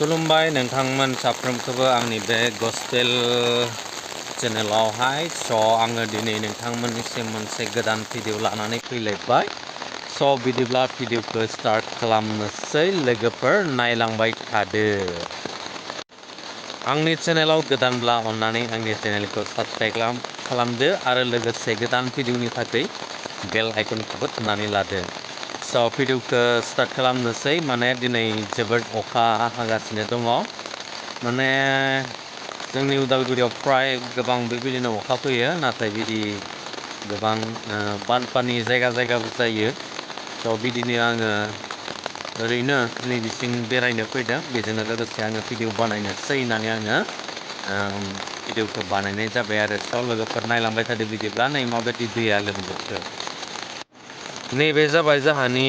खुलुमबाय नोंथांमोन साफ्रोमखौबो आंनि बे गस्पेल चेनेलावहाय आङो दिनै नोंथांमोननिसिम मोनसे गोदान भिडिअ लानानै फैलायबाय बिदिब्ला भिडिअखौ स्टार्ट खालामनोसै लोगोफोर नायलांबाय थादो आंनि चेनेलाव गोदानब्ला अन्नानै आंनि चेनेलखौ साबस्क्राइब खालामदो आरो लोगोसे गोदान भिडिअनि थाखाय बेल आइकनखौबो थुनानै लादो भिडिअखौ स्टार्ट खालामनोसै माने दिनै जोबोद अखा हागासिनो दङ माने जोंनि उदालगुरियाव फ्राय गोबां बेबायदिनो अखा फैयो नाथाय बिदि गोबां बानपानि जायगा जायगाबो जायो बिदिनो आङो ओरैनो नैबेसिम बेरायनो फैदों बेजोंनो लोगोसे आङो भिडिअ बानायनोसै होननानै आङो भिडिअखौ बानायनाय जाबाय आरो लोगोफोर नायलांबाय थादो बिदिब्ला नै माबायदि दैया लोमजोबखो नैबे जाबाय जोंहानि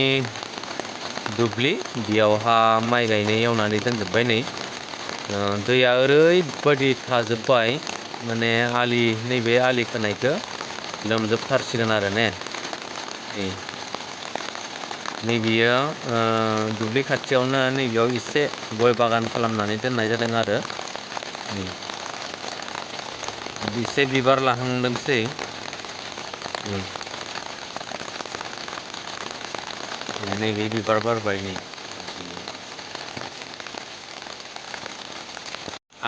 दुब्लि बेयावहा माइ गायनाय एवनानै दोनजोब्बाय नै दैया ओरैबायदि थाजोब्बाय माने नैबे आलि खोनायखौ लोमजोबथारसिगोन आरो नैबेयो दुब्लि खाथियावनो नैबेयाव एसे गय बागान खालामनानै दोननाय जादों आरो एसे बिबार लाहांदोंसै नैबे बिबार बारबाय नै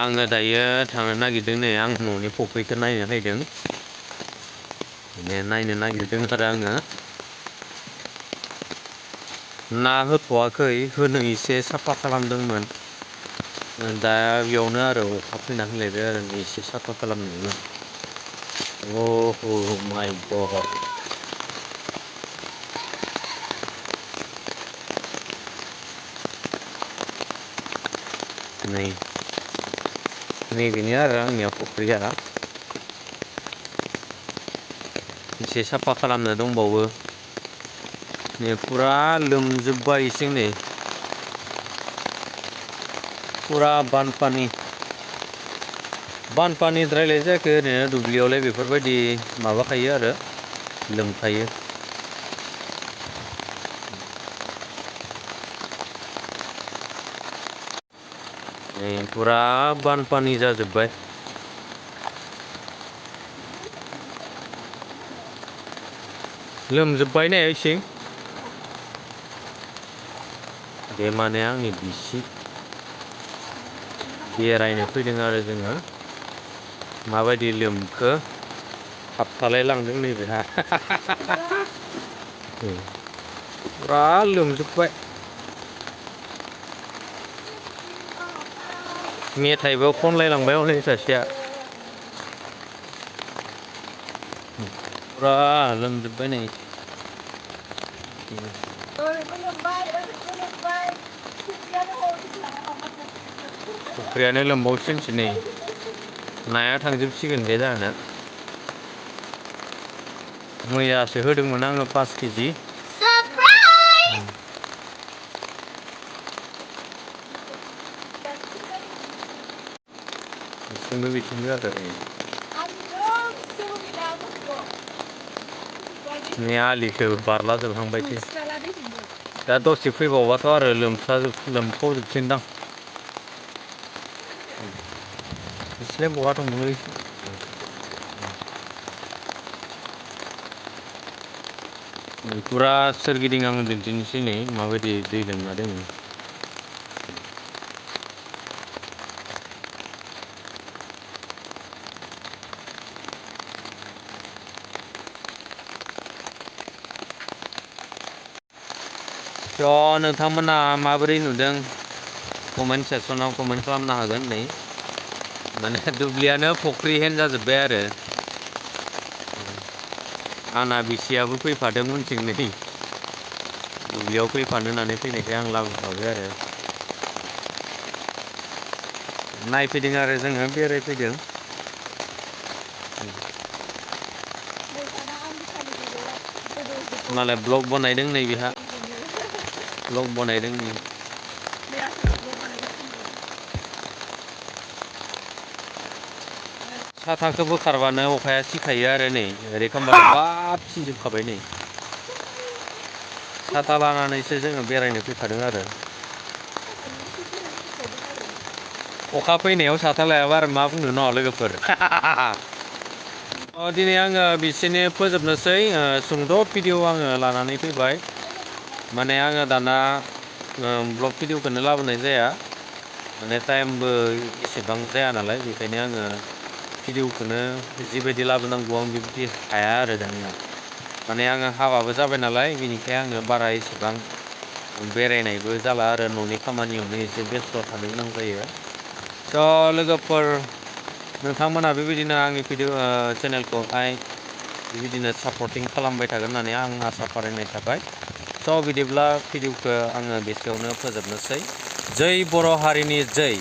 आङो दायो थांनो नागिरदों नै आं न'नि फुख्रिखौ नायनो फैदों नायनो नागिरदों आरो आङो ना होथ'वाखै होनो एसे साफा खालामदोंमोन दा बेयावनो आरो अखा फैना होलायबाय आरो एसे साफा खालामनो माय गड नैबेनो आरो आंनिया फुख्रिया एसे साफा खालामनो दंबावो फुरा लोमजोबबायसो नै फुरा बानपानिद्रायलाय जायाखै ओरैनो दुब्लियावलाय बेफोरबायदि माबाखायो आरो लोमखायो फुरा बानपानि जाजोब्बाय लोमजोब्बाय ने इसिं बे माने आंनि बिसि बेरायनो फैदों आरो जोङो माबायदि लोमखो थाबथालाय लांदों नैबेहा फुरा लोमजोब्बाय मेथाइबो खनलायलांबाय हनै सासेया फुरा लोमजोब्बाय नै फुख्रियानो लोमबावसिगोनसो नै नाया थांजोबसिगोन बे जाहोना मैयासो होदोंमोन आङो 5 केजि बिथिंबो आरो नै आलिखौ बारला जोबहांबायसो दा दसे फैबावबाथ' आरो लोमफावजोबसिगोनदां बिसोरलाय बहा दंलै फुरा सोरगिदिं आं दिन्थिनोसै नै माबायदि दै लोमना दोङो नोंथांमोना माबोरै नुदों कमेन्ट सेक्सनाव कमेन्ट खालामनो हागोन नै माने दुब्लियानो फुख्रिहेन जाजोब्बाय आरो आंना बिसियाबो फैफादों उनथिं नै दुब्लियाव फैफानो होननानै फैनायखाय आं लाबोफाबाय आरो नायफैदों आरो जोङो बेरायफैदों मालाय ब्लग बनायदों नै बेहा ब्लग बनायदों नै साथाखौ बोखारबानो अखाया सिखायो आरो नै ओरै खालामबाथ' बाब सिजोबखाबाय नै साथा लानानैसो जोङो बेरायनो फैखादों आरो अखा फैनायाव साथा लायाबा आरो मा बुंनो न' लोगोफोर दिनै आङो बिसोरनो फोजोबनोसै सुंद' भिडिअ आङो लानानै फैबाय माने आङो दाना ब्लग भिडिअखौनो लाबोनाय जाया माने टाइमबो एसेबां जाया नालाय बेखायनो आङो भिडिअखौनो जिबायदि लाबोनांगौ आं बेबायदि हाया आरो दानिया माने आङो हाबाबो जाबाय नालाय बेनिखाय आङो बारा एसेबां बेरायनायबो जाला आरो न'नि खामानियावनो एसे बेस्थ' थानो गोनां जायो स' लोगोफोर नोंथांमोना बेबायदिनो आंनि भिडिअ चेनेलखौहाय बेबायदिनो सापर्टिं खालामबाय थागोन होननानै आं आसा फारिनाय थाबाय स' बिदिब्ला भिडिअखौ आङो बेसेयावनो फोजोबनोसै जै बर' हारिनि जै